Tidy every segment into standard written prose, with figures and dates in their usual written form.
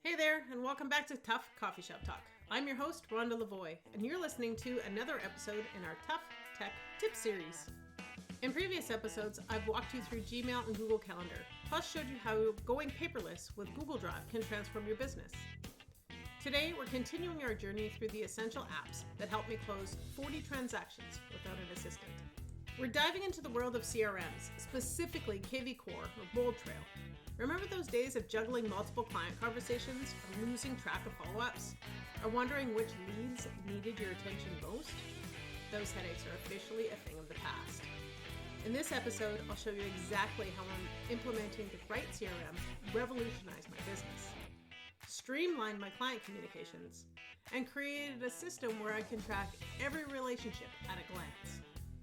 Hey there, and welcome back to TUF Coffee Shop Talk. I'm your host, Rhonda Lavoie, and you're listening to another episode in our TUF Tech Tip Series. In previous episodes, I've walked you through Gmail and Google Calendar, plus showed you how going paperless with Google Drive can transform your business. Today, we're continuing our journey through the essential apps that help me close 40 transactions without an assistant. We're diving into the world of CRMs, specifically kvCORE or Bold Trail. Remember those days of juggling multiple client conversations, or losing track of follow-ups, or wondering which leads needed your attention most? Those headaches are officially a thing of the past. In this episode, I'll show you exactly how I'm implementing the right CRM revolutionized my business, streamlined my client communications, and created a system where I can track every relationship at a glance.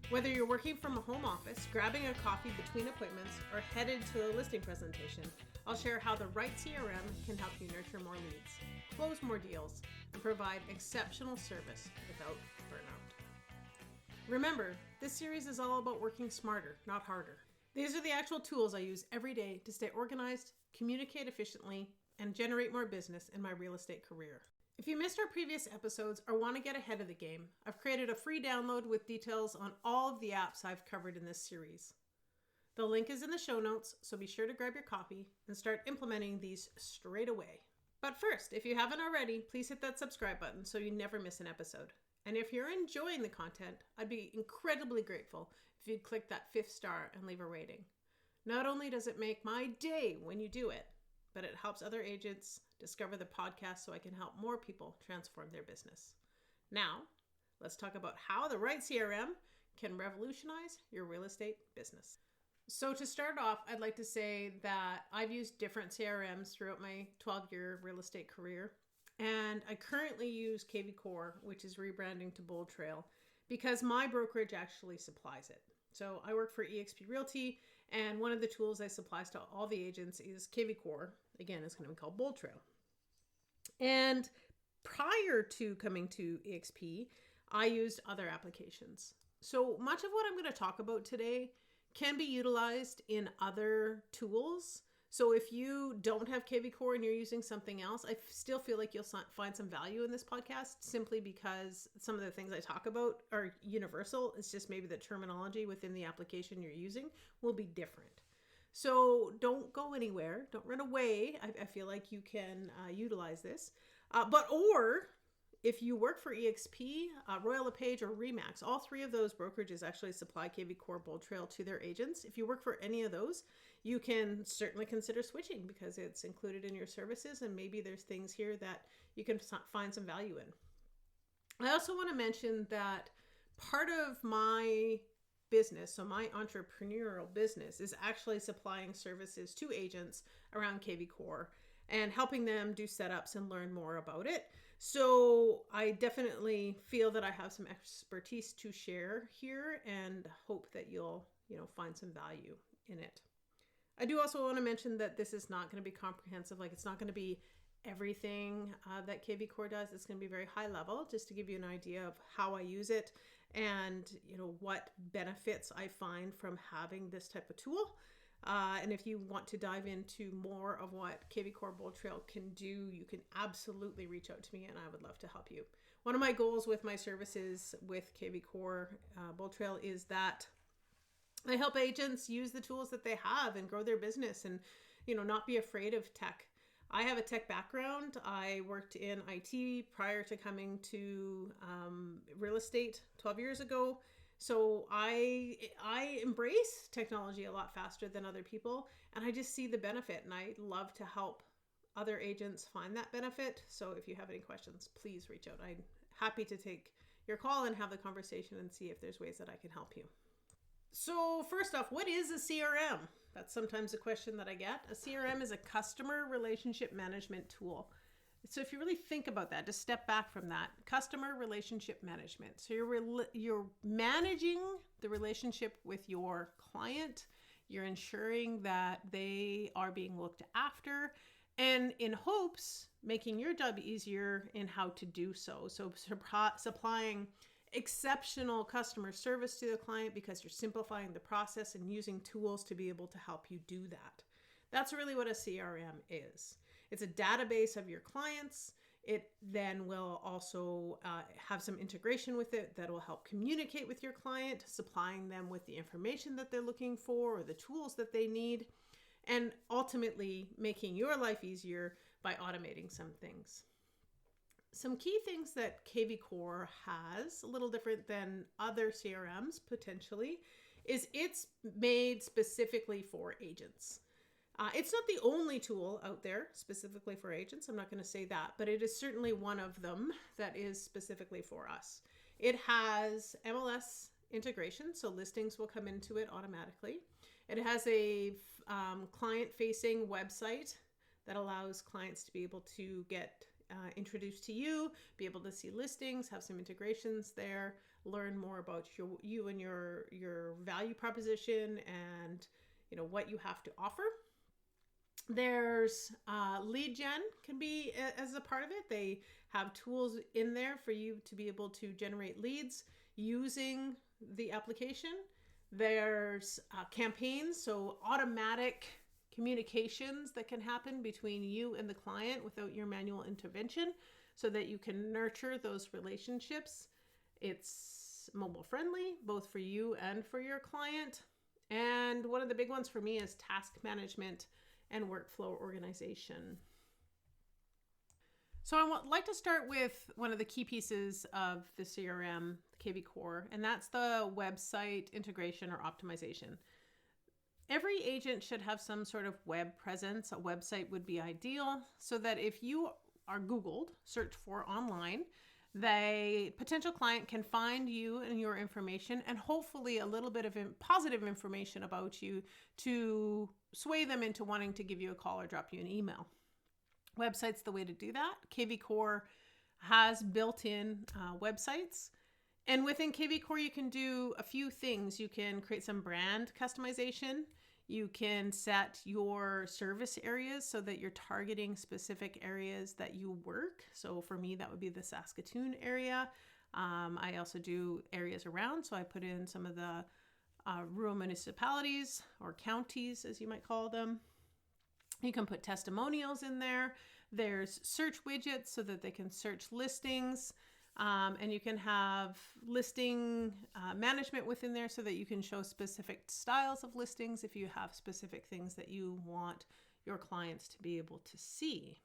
Whether you're working from a home office, grabbing a coffee between appointments, or headed to a listing presentation, I'll share how the right CRM can help you nurture more leads, close more deals, and provide exceptional service without burnout. Remember, this series is all about working smarter, not harder. These are the actual tools I use every day to stay organized, communicate efficiently, and generate more business in my real estate career. If you missed our previous episodes or want to get ahead of the game, I've created a free download with details on all of the apps I've covered in this series. The link is in the show notes, so be sure to grab your copy and start implementing these straight away. But first, if you haven't already, please hit that subscribe button so you never miss an episode. And if you're enjoying the content, I'd be incredibly grateful if you'd click that 5th star and leave a rating. Not only does it make my day when you do it, but it helps other agents discover the podcast so I can help more people transform their business. Now, let's talk about how the right CRM can revolutionize your real estate business. So to start off, I'd like to say that I've used different CRMs throughout my 12-year real estate career. And I currently use kvCORE, which is rebranding to Bold Trail, because my brokerage actually supplies it. So I work for eXp Realty, and one of the tools I supply to all the agents is kvCORE. Again, it's going to be called Bold Trail. And prior to coming to eXp, I used other applications. So much of what I'm going to talk about today can be utilized in other tools. So if you don't have kvCORE and you're using something else, I still feel like you'll find some value in this podcast simply because some of the things I talk about are universal. It's just maybe the terminology within the application you're using will be different. So don't go anywhere. Don't run away. I feel like you can utilize this. Or if you work for eXp, Royal LePage, or Remax, all three of those brokerages actually supply kvCORE Bold Trail to their agents. If you work for any of those, you can certainly consider switching because it's included in your services and maybe there's things here that you can find some value in. I also want to mention that part of my business, so my entrepreneurial business, is actually supplying services to agents around kvCORE and helping them do setups and learn more about it. So I definitely feel that I have some expertise to share here and hope that you'll, find some value in it. I do also want to mention that this is not going to be comprehensive. Like, it's not going to be everything that kvCORE does. It's going to be very high level, just to give you an idea of how I use it and, what benefits I find from having this type of tool. And if you want to dive into more of what kvCORE Bold Trail can do, you can absolutely reach out to me and I would love to help you. One of my goals with my services with kvCORE Bold Trail is that I help agents use the tools that they have and grow their business and, not be afraid of tech. I have a tech background. I worked in IT prior to coming to real estate 12 years ago. So I embrace technology a lot faster than other people, and I just see the benefit, and I love to help other agents find that benefit. So if you have any questions, please reach out. I'm happy to take your call and have the conversation and see if there's ways that I can help you. So first off, what is a CRM? That's sometimes a question that I get. A CRM is a customer relationship management tool. So if you really think about that, just step back from that, customer relationship management. So you're managing the relationship with your client. You're ensuring that they are being looked after, and in hopes, making your job easier in how to do so. So supplying exceptional customer service to the client because you're simplifying the process and using tools to be able to help you do that. That's really what a CRM is. It's a database of your clients. It then will also have some integration with it that will help communicate with your client, supplying them with the information that they're looking for or the tools that they need, and ultimately making your life easier by automating some things. Some key things that kvCORE has, a little different than other CRMs potentially, is it's made specifically for agents. It's not the only tool out there specifically for agents. I'm not going to say that, but it is certainly one of them that is specifically for us. It has MLS integration, so listings will come into it automatically. It has a client-facing website that allows clients to be able to get introduced to you, be able to see listings, have some integrations there, learn more about you and your value proposition and what you have to offer. There's lead gen can be as a part of it. They have tools in there for you to be able to generate leads using the application. There's campaigns, so automatic communications that can happen between you and the client without your manual intervention so that you can nurture those relationships. It's mobile friendly, both for you and for your client. And one of the big ones for me is task management and workflow organization. So I would like to start with one of the key pieces of the CRM, kvCORE, and that's the website integration or optimization. Every agent should have some sort of web presence. A website would be ideal so that if you are Googled, search for online, the potential client can find you and your information and hopefully a little bit of positive information about you to sway them into wanting to give you a call or drop you an email. Website's the way to do that. kvCORE has built-in websites. And within kvCORE, you can do a few things. You can create some brand customization. You can set your service areas so that you're targeting specific areas that you work. So for me, that would be the Saskatoon area. I also do areas around. So I put in some of the rural municipalities or counties, as you might call them. You can put testimonials in there. There's search widgets so that they can search listings. And you can have listing management within there so that you can show specific styles of listings if you have specific things that you want your clients to be able to see.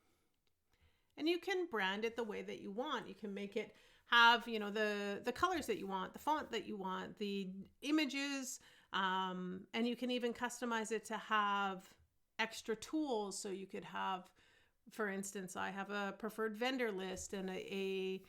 And you can brand it the way that you want. You can make it have, the colors that you want, the font that you want, the images, and you can even customize it to have extra tools. So you could have, for instance, I have a preferred vendor list and a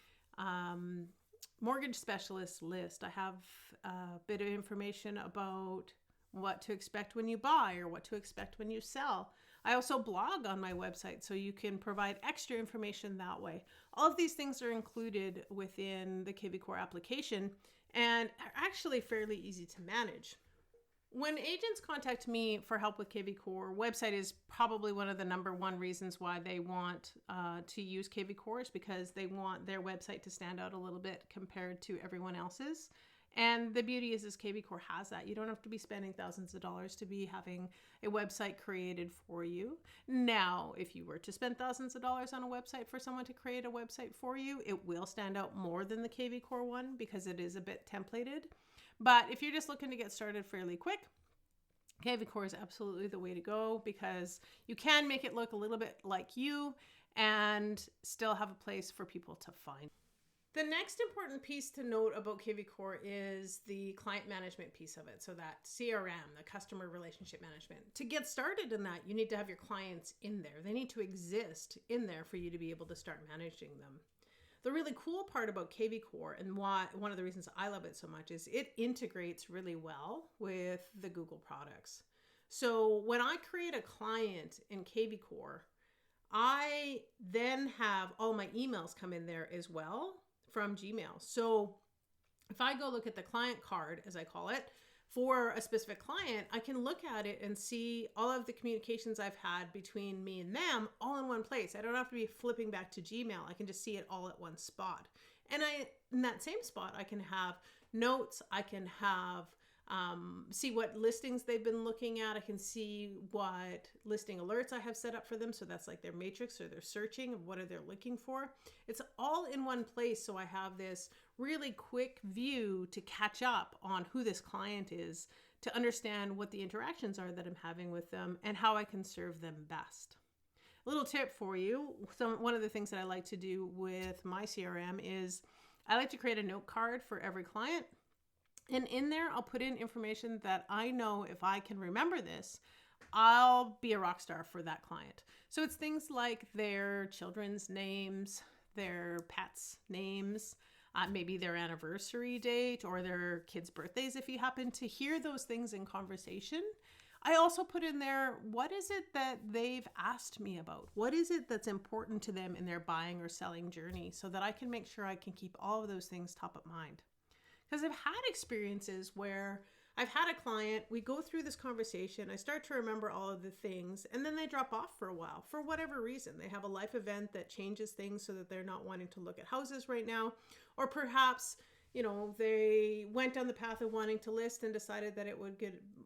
mortgage specialist list. I have a bit of information about what to expect when you buy or what to expect when you sell. I also blog on my website, so you can provide extra information that way. All of these things are included within the kvCORE application and are actually fairly easy to manage. When agents contact me for help with kvCORE, website is probably one of the number one reasons why they want to use kvCORE, is because they want their website to stand out a little bit compared to everyone else's. And the beauty is kvCORE has that. You don't have to be spending thousands of dollars to be having a website created for you. Now, if you were to spend thousands of dollars on a website for someone to create a website for you, it will stand out more than the kvCORE one because it is a bit templated. But if you're just looking to get started fairly quick, kvCORE is absolutely the way to go because you can make it look a little bit like you and still have a place for people to find. The next important piece to note about kvCORE is the client management piece of it. So that CRM, the customer relationship management. To get started in that, you need to have your clients in there. They need to exist in there for you to be able to start managing them. The really cool part about kvCORE and why one of the reasons I love it so much is it integrates really well with the Google products. So when I create a client in kvCORE, I then have all my emails come in there as well from Gmail. So if I go look at the client card, as I call it, for a specific client, I can look at it and see all of the communications I've had between me and them all in one place. I don't have to be flipping back to Gmail. I can just see it all at one spot. And in that same spot, I can have notes. I can have see what listings they've been looking at. I can see what listing alerts I have set up for them. So that's like their matrix or their searching of what are they looking for. It's all in one place. So I have this really quick view to catch up on who this client is, to understand what the interactions are that I'm having with them and how I can serve them best. A little tip for you. So one of the things that I like to do with my CRM is I like to create a note card for every client. And in there, I'll put in information that I know if I can remember this, I'll be a rock star for that client. So it's things like their children's names, their pets' names, maybe their anniversary date or their kids' birthdays if you happen to hear those things in conversation. I also put in there, what is it that they've asked me about? What is it that's important to them in their buying or selling journey so that I can make sure I can keep all of those things top of mind? Because I've had experiences where I've had a client, we go through this conversation, I start to remember all of the things, and then they drop off for a while for whatever reason. They have a life event that changes things so that they're not wanting to look at houses right now. Or perhaps, they went down the path of wanting to list and decided that it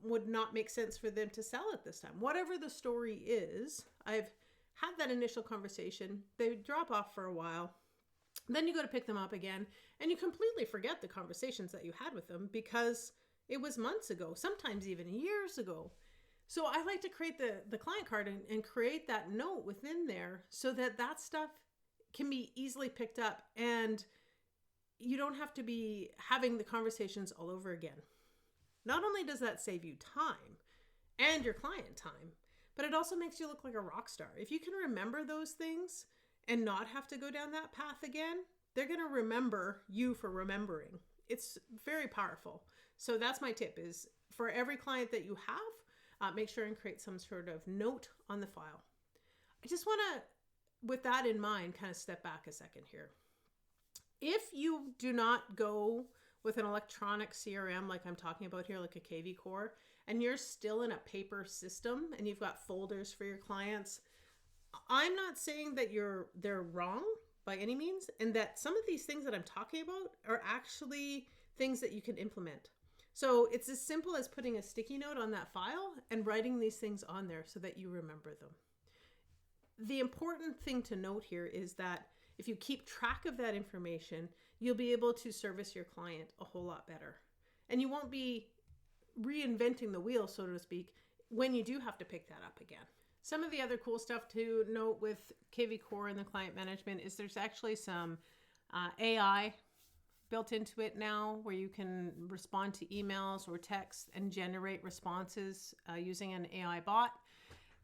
would not make sense for them to sell at this time. Whatever the story is, I've had that initial conversation. They drop off for a while. Then you go to pick them up again and you completely forget the conversations that you had with them because it was months ago, sometimes even years ago. So I like to create the client card and create that note within there so that that stuff can be easily picked up and you don't have to be having the conversations all over again. Not only does that save you time and your client time, but it also makes you look like a rock star. If you can remember those things and not have to go down that path again, they're going to remember you for remembering. It's very powerful. So that's my tip is for every client that you have, make sure and create some sort of note on the file. I just want to, with that in mind, kind of step back a second here. If you do not go with an electronic CRM like I'm talking about here, like a kvCORE, and you're still in a paper system and you've got folders for your clients, I'm not saying that they're wrong by any means, and that some of these things that I'm talking about are actually things that you can implement. So it's as simple as putting a sticky note on that file and writing these things on there so that you remember them. The important thing to note here is that if you keep track of that information, you'll be able to service your client a whole lot better. And you won't be reinventing the wheel, so to speak, when you do have to pick that up again. Some of the other cool stuff to note with kvCORE and the client management is there's actually some AI built into it now where you can respond to emails or texts and generate responses using an AI bot.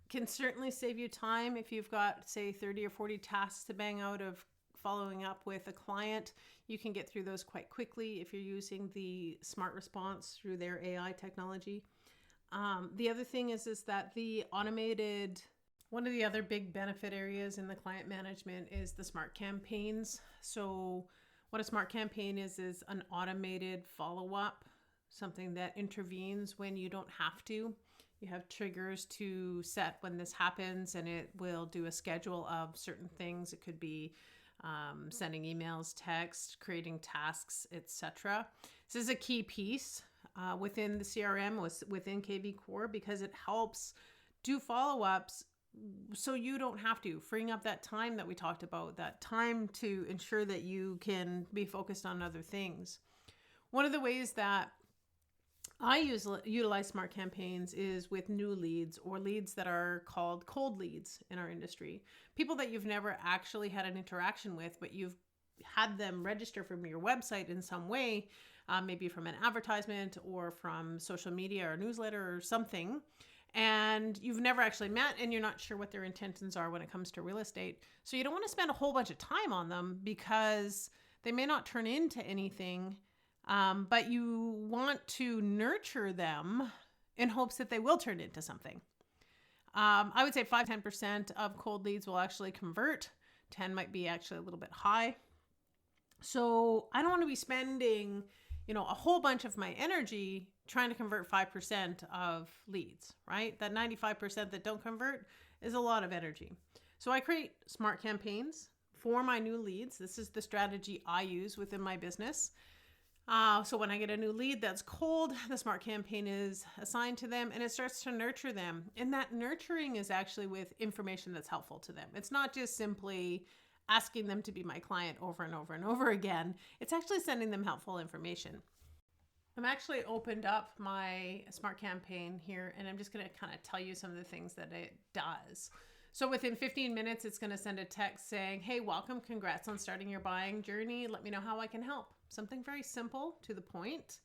Can certainly save you time if you've got, say, 30 or 40 tasks to bang out of following up with a client. You can get through those quite quickly if you're using the smart response through their AI technology. The other thing is that one of the other big benefit areas in the client management is the smart campaigns. So what a smart campaign is an automated follow-up, something that intervenes when you don't have to. You have triggers to set when this happens, and it will do a schedule of certain things. It could be sending emails, text, creating tasks, etc. This is a key piece within the CRM, within kvCORE, because it helps do follow-ups so you don't have to, freeing up that time that we talked about, that time to ensure that you can be focused on other things. One of the ways that I utilize smart campaigns is with new leads or leads that are called cold leads in our industry. People that you've never actually had an interaction with, but you've had them register from your website in some way, maybe from an advertisement or from social media or newsletter or something, and you've never actually met and you're not sure what their intentions are when it comes to real estate. So you don't want to spend a whole bunch of time on them because they may not turn into anything. But you want to nurture them in hopes that they will turn into something. I would say 5-10% of cold leads will actually convert. 10 might be actually a little bit high. So I don't want to be spending, a whole bunch of my energy trying to convert 5% of leads, right? That 95% that don't convert is a lot of energy. So I create smart campaigns for my new leads. This is the strategy I use within my business. So when I get a new lead that's cold, the smart campaign is assigned to them and it starts to nurture them. And that nurturing is actually with information that's helpful to them. It's not just simply asking them to be my client over and over and over again. It's actually sending them helpful information. I'm actually opened up my smart campaign here and I'm just going to kind of tell you some of the things that it does. So within 15 minutes, it's going to send a text saying, hey, welcome, congrats on starting your buying journey. Let me know how I can help. Something very simple, to the point.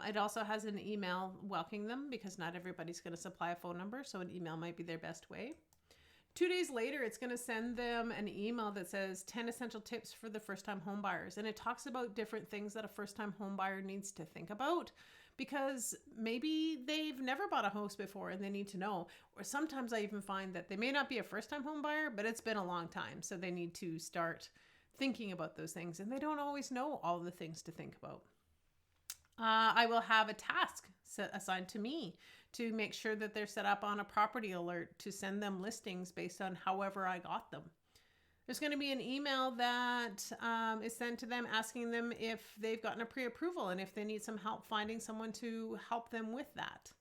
It also has an email welcoming them because not everybody's going to supply a phone number, so an email might be their best way. 2 days later, it's going to send them an email that says 10 essential tips for the first-time home buyers. And it talks about different things that a first-time home buyer needs to think about because maybe they've never bought a house before and they need to know. Or sometimes I even find that they may not be a first-time home buyer, but it's been a long time. So they need to start thinking about those things and they don't always know all the things to think about. I will have a task assigned to me to make sure that they're set up on a property alert to send them listings based on however I got them. There's going to be an email that is sent to them asking them if they've gotten a pre-approval and if they need some help finding someone to help them with that.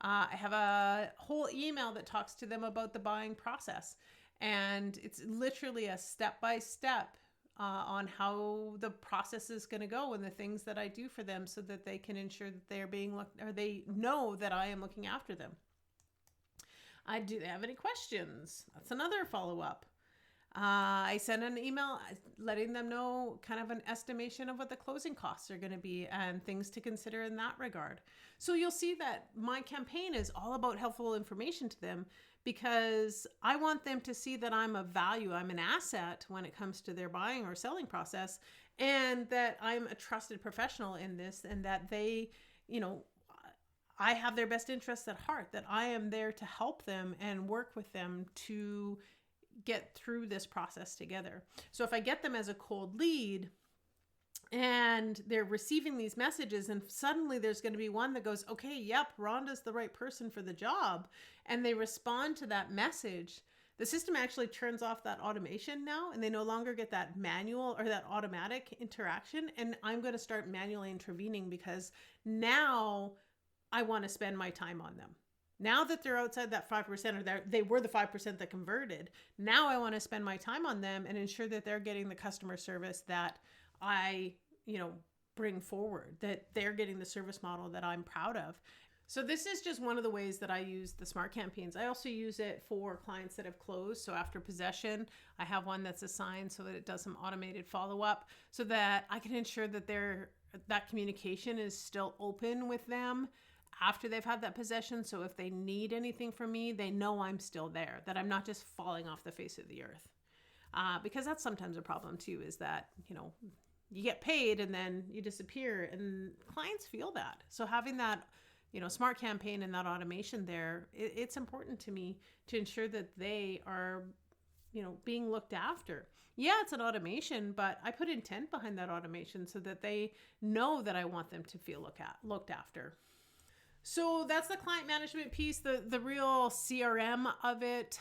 I have a whole email that talks to them about the buying process. And it's literally a step-by-step on how the process is going to go and the things that I do for them so that they can ensure that they're being looked, or they know that I am looking after them. Do they have any questions? That's another follow-up. I send an email letting them know kind of an estimation of what the closing costs are going to be and things to consider in that regard. So you'll see that my campaign is all about helpful information to them because I want them to see that I'm of value. I'm an asset when it comes to their buying or selling process, and that I'm a trusted professional in this, and that they, I have their best interests at heart, that I am there to help them and work with them to get through this process together. So if I get them as a cold lead and they're receiving these messages and suddenly there's going to be one that goes, okay, yep, Rhonda's the right person for the job, and they respond to that message, the system actually turns off that automation now and they no longer get that manual or that automatic interaction. And I'm going to start manually intervening because now I want to spend my time on them. Now that they're outside that 5%, or they were the 5% that converted, now I want to spend my time on them and ensure that they're getting the customer service that I, bring forward, that they're getting the service model that I'm proud of. So this is just one of the ways that I use the smart campaigns. I also use it for clients that have closed. So after possession, I have one that's assigned so that it does some automated follow-up so that I can ensure that that communication is still open with them after they've had that possession. So if they need anything from me, they know I'm still there, that I'm not just falling off the face of the earth. Because that's sometimes a problem too, is that, you get paid and then you disappear, and clients feel that. So having that, smart campaign and that automation there, it's important to me to ensure that they are, being looked after. Yeah, it's an automation, but I put intent behind that automation so that they know that I want them to feel looked after. So that's the client management piece, the real CRM of it.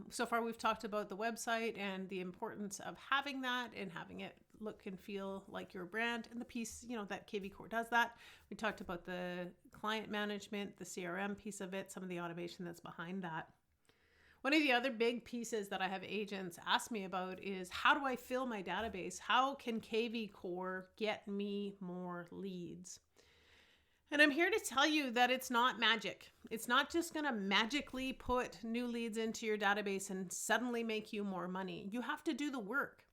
So far we've talked about the website and the importance of having that and having it look and feel like your brand, and the piece, that kvCORE does that. We talked about the client management, the CRM piece of it, some of the automation that's behind that. One of the other big pieces that I have agents ask me about is, how do I fill my database? How can kvCORE get me more leads? And I'm here to tell you that it's not magic. It's not just going to magically put new leads into your database and suddenly make you more money. You have to do the work.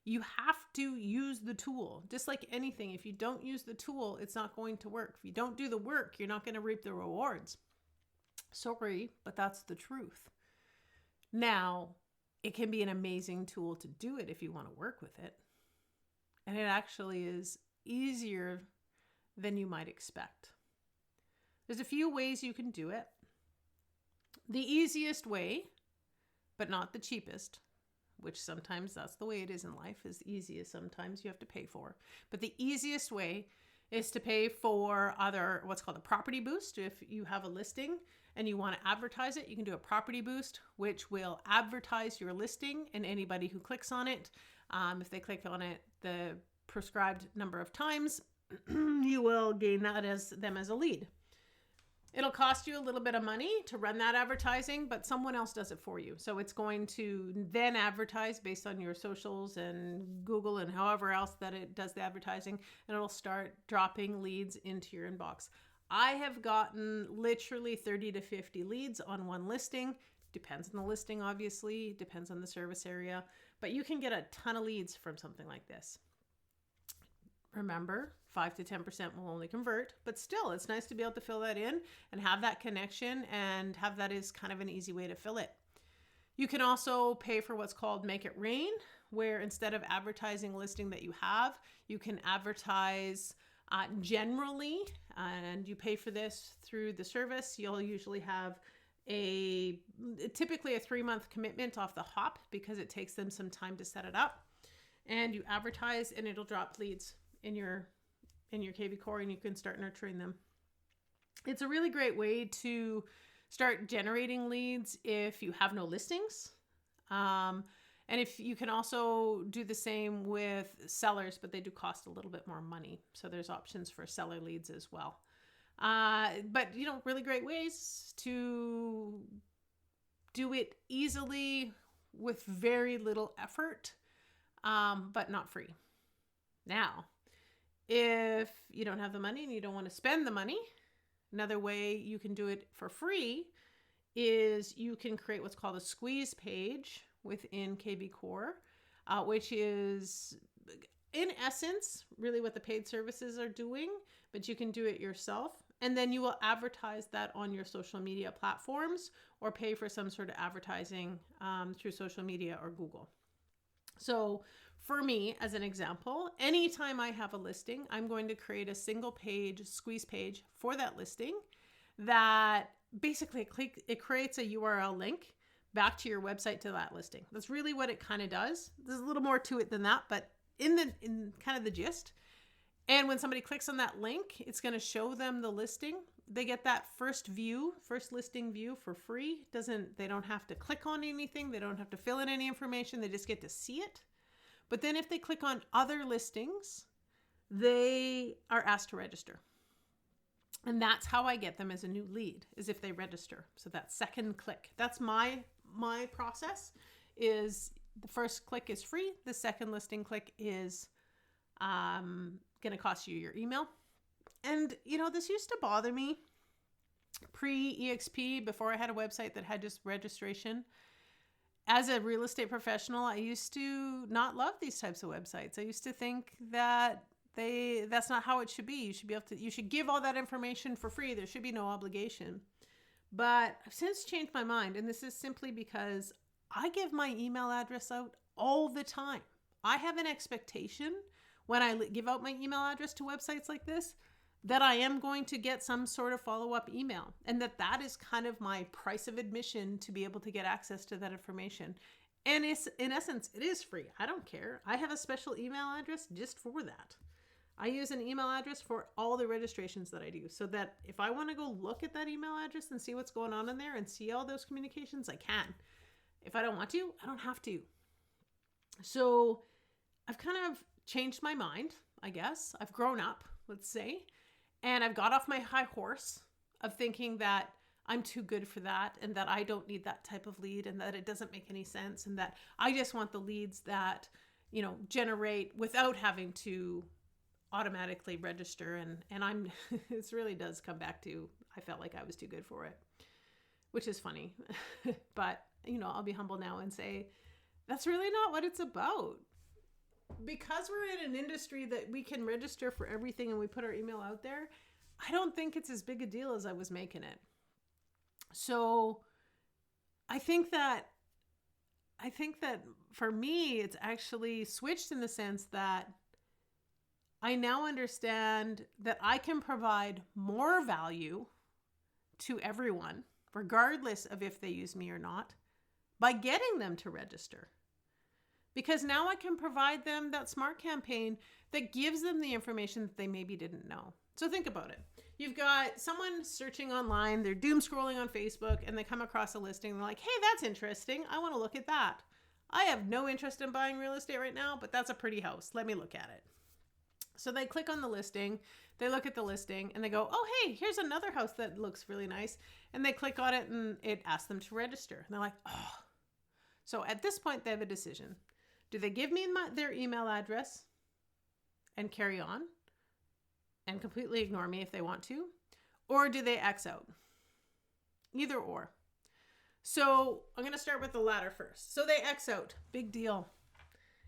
You have to use the tool. Just like anything, if you don't use the tool, it's not going to work. If you don't do the work, you're not going to reap the rewards. Sorry, but that's the truth. Now, it can be an amazing tool to do it if you want to work with it. And it actually is easier than you might expect. There's a few ways you can do it. The easiest way, but not the cheapest, which sometimes that's the way it is in life, is easy as sometimes you have to pay for. But the easiest way is to pay for either what's called a property boost. If you have a listing and you want to advertise it, you can do a property boost, which will advertise your listing, and anybody who clicks on it, if they click on it, the prescribed number of times, you will gain that as a lead. It'll cost you a little bit of money to run that advertising, but someone else does it for you. So it's going to then advertise based on your socials and Google and however else that it does the advertising, and it'll start dropping leads into your inbox. I have gotten literally 30 to 50 leads on one listing. Depends on the listing, obviously. Depends on the service area. But you can get a ton of leads from something like this. Remember, 5 to 10% will only convert, but still, it's nice to be able to fill that in and have that connection and have that as kind of an easy way to fill it. You can also pay for what's called Make It Rain, where instead of advertising a listing that you have, you can advertise generally, and you pay for this through the service. You'll usually have typically a 3-month commitment off the hop because it takes them some time to set it up, and you advertise and it'll drop leads in your kvCORE, and you can start nurturing them. It's a really great way to start generating leads if you have no listings. And if you can also do the same with sellers, but they do cost a little bit more money. So there's options for seller leads as well. But really great ways to do it easily with very little effort, but not free. Now, if you don't have the money and you don't want to spend the money, another way you can do it for free is you can create what's called a squeeze page within kvCORE, which is in essence really what the paid services are doing, but you can do it yourself. And then you will advertise that on your social media platforms or pay for some sort of advertising through social media or Google. So for me, as an example, anytime I have a listing, I'm going to create a single page, squeeze page for that listing that basically it creates a URL link back to your website to that listing. That's really what it kind of does. There's a little more to it than that, but in kind of the gist. And when somebody clicks on that link, it's going to show them the listing. They get that first listing view for free. They don't have to click on anything. They don't have to fill in any information. They just get to see it. But then if they click on other listings, they are asked to register. And that's how I get them as a new lead, is if they register. So that second click, that's my process. Is the first click is free. The second listing click is going to cost you your email. And, this used to bother me pre-EXP, before I had a website that had just registration. As a real estate professional, I used to not love these types of websites. I used to think that that's not how it should be. You should give all that information for free. There should be no obligation. But I've since changed my mind, and this is simply because I give my email address out all the time. I have an expectation when I give out my email address to websites like this that I am going to get some sort of follow-up email, and that is kind of my price of admission to be able to get access to that information. And in essence, it is free. I don't care. I have a special email address just for that. I use an email address for all the registrations that I do, so that if I want to go look at that email address and see what's going on in there and see all those communications, I can. If I don't want to, I don't have to. So I've kind of changed my mind, I guess. I've grown up, let's say. And I've got off my high horse of thinking that I'm too good for that and that I don't need that type of lead and that it doesn't make any sense and that I just want the leads that, generate without having to automatically register. And I'm, this really does come back to, I felt like I was too good for it, which is funny. But, I'll be humble now and say, that's really not what it's about. Because we're in an industry that we can register for everything and we put our email out there, I don't think it's as big a deal as I was making it. So I think that for me, it's actually switched in the sense that I now understand that I can provide more value to everyone, regardless of if they use me or not, by getting them to register. Because now I can provide them that smart campaign that gives them the information that they maybe didn't know. So think about it. You've got someone searching online, they're doom scrolling on Facebook, and they come across a listing. They're like, hey, that's interesting. I want to look at that. I have no interest in buying real estate right now, but that's a pretty house. Let me look at it. So they click on the listing, they look at the listing, and they go, oh, hey, here's another house that looks really nice. And they click on it, and it asks them to register. And they're like, oh. So at this point, they have a decision. Do they give me their email address and carry on and completely ignore me if they want to? Or do they X out? Either or. So I'm going to start with the latter first. So they X out. Big deal.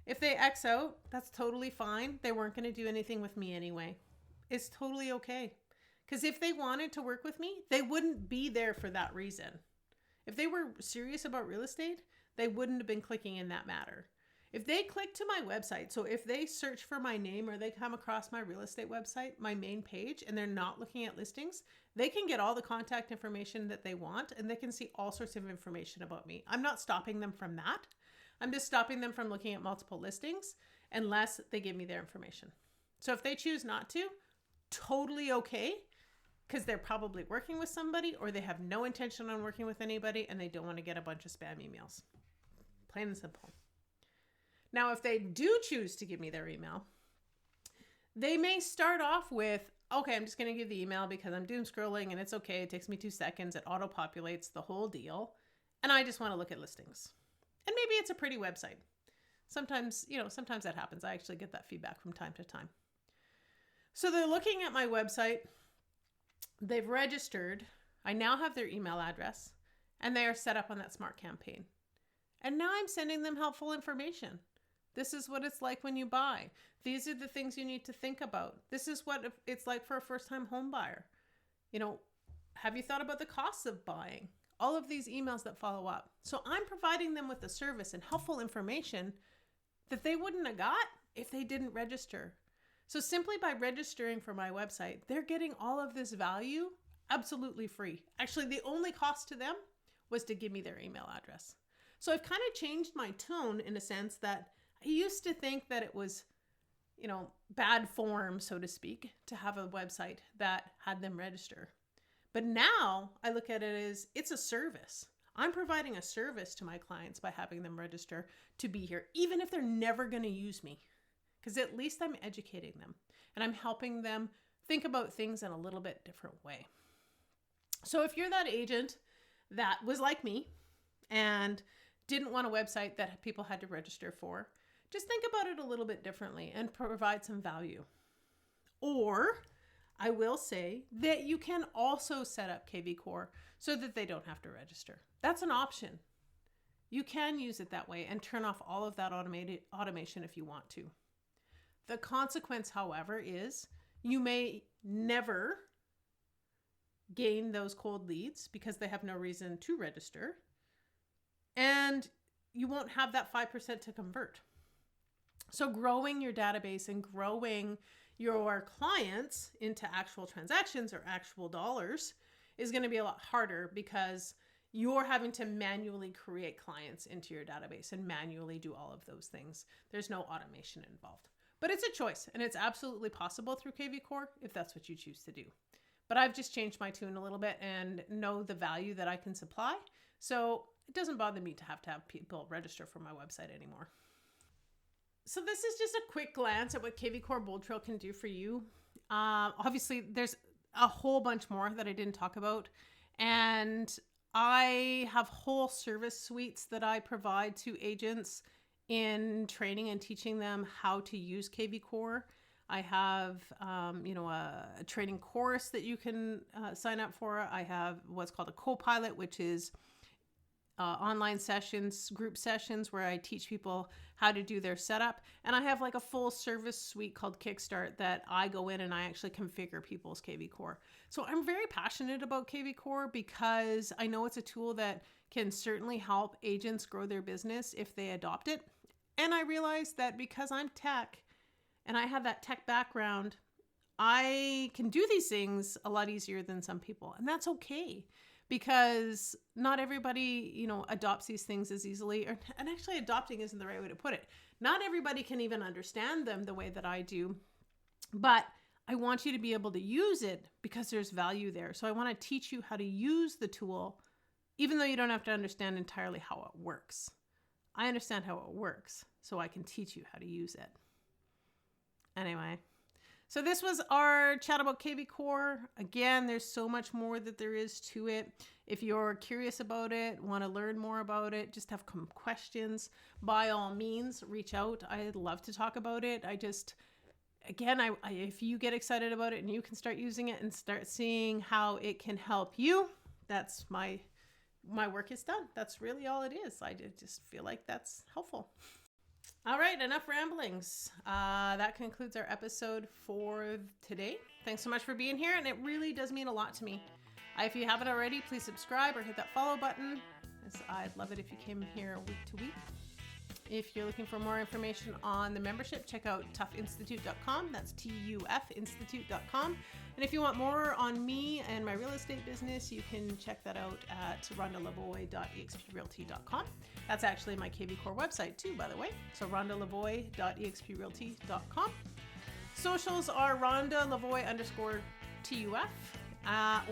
If they X out, that's totally fine. They weren't going to do anything with me anyway. It's totally okay. Because if they wanted to work with me, they wouldn't be there for that reason. If they were serious about real estate, they wouldn't have been clicking in that matter. If they click to my website, so if they search for my name or they come across my real estate website, my main page, and they're not looking at listings, they can get all the contact information that they want, and they can see all sorts of information about me. I'm not stopping them from that. I'm just stopping them from looking at multiple listings unless they give me their information. So if they choose not to, totally okay, because they're probably working with somebody or they have no intention on working with anybody and they don't want to get a bunch of spam emails. Plain and simple. Now, if they do choose to give me their email, they may start off with, okay, I'm just going to give the email because I'm doom scrolling and it's okay. It takes me 2 seconds. It auto-populates the whole deal. And I just want to look at listings. And maybe it's a pretty website. Sometimes that happens. I actually get that feedback from time to time. So they're looking at my website. They've registered. I now have their email address and they are set up on that smart campaign. And now I'm sending them helpful information. This is what it's like when you buy. These are the things you need to think about. This is what it's like for a first-time home buyer. Have you thought about the costs of buying? All of these emails that follow up. So I'm providing them with a service and helpful information that they wouldn't have got if they didn't register. So simply by registering for my website, they're getting all of this value absolutely free. Actually, the only cost to them was to give me their email address. So I've kind of changed my tone in a sense that I used to think that it was, bad form, so to speak, to have a website that had them register. But now I look at it as it's a service. I'm providing a service to my clients by having them register to be here, even if they're never going to use me, because at least I'm educating them and I'm helping them think about things in a little bit different way. So if you're that agent that was like me and didn't want a website that people had to register for, just think about it a little bit differently and provide some value. Or I will say that you can also set up kvCORE so that they don't have to register. That's an option. You can use it that way and turn off all of that automation if you want to. The consequence, however, is you may never gain those cold leads because they have no reason to register, and you won't have that 5% to convert. So growing your database and growing your clients into actual transactions or actual dollars is going to be a lot harder because you're having to manually create clients into your database and manually do all of those things. There's no automation involved. But it's a choice, and it's absolutely possible through kvCORE if that's what you choose to do. But I've just changed my tune a little bit and know the value that I can supply. So it doesn't bother me to have people register for my website anymore. So this is just a quick glance at what kvCORE Bold Trail can do for you. Obviously, there's a whole bunch more that I didn't talk about. And I have whole service suites that I provide to agents in training and teaching them how to use kvCORE. I have, a training course that you can sign up for. I have what's called a co-pilot, which is online sessions, group sessions where I teach people how to do their setup. And I have like a full service suite called Kickstart that I go in and I actually configure people's kvCORE. So I'm very passionate about kvCORE because I know it's a tool that can certainly help agents grow their business if they adopt it. And I realize that because I'm tech and I have that tech background, I can do these things a lot easier than some people. And that's okay. Because not everybody, adopts these things as easily, and actually adopting isn't the right way to put it. Not everybody can even understand them the way that I do, but I want you to be able to use it because there's value there. So I want to teach you how to use the tool, even though you don't have to understand entirely how it works. I understand how it works, so I can teach you how to use it. Anyway, So this was our chat about kvCORE. Again, there's so much more that there is to it. If you're curious about it, want to learn more about it, just have some questions, by all means, reach out. I'd love to talk about it. If you get excited about it and you can start using it and start seeing how it can help you, that's my work is done. That's really all it is. I just feel like that's helpful. All right, enough ramblings. That concludes our episode for today. Thanks so much for being here, and it really does mean a lot to me. If you haven't already, please subscribe or hit that follow button. I'd love it if you came here week to week. If you're looking for more information on the membership, check out tufinstitute.com. That's TUF institute.com. And if you want more on me and my real estate business, you can check that out at rhondalavoie.exprealty.com. That's actually my kvCORE website too, by the way. So rhondalavoie.exprealty.com. Socials are rhonda_lavoie_TUF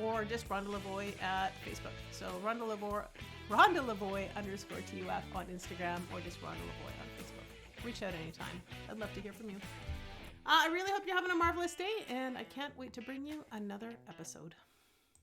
or just Rhonda Lavoie at Facebook. So Rhonda Lavoie_TUF on Instagram or just Rhonda Lavoie on Facebook. Reach out anytime. I'd love to hear from you. I really hope you're having a marvelous day, and I can't wait to bring you another episode.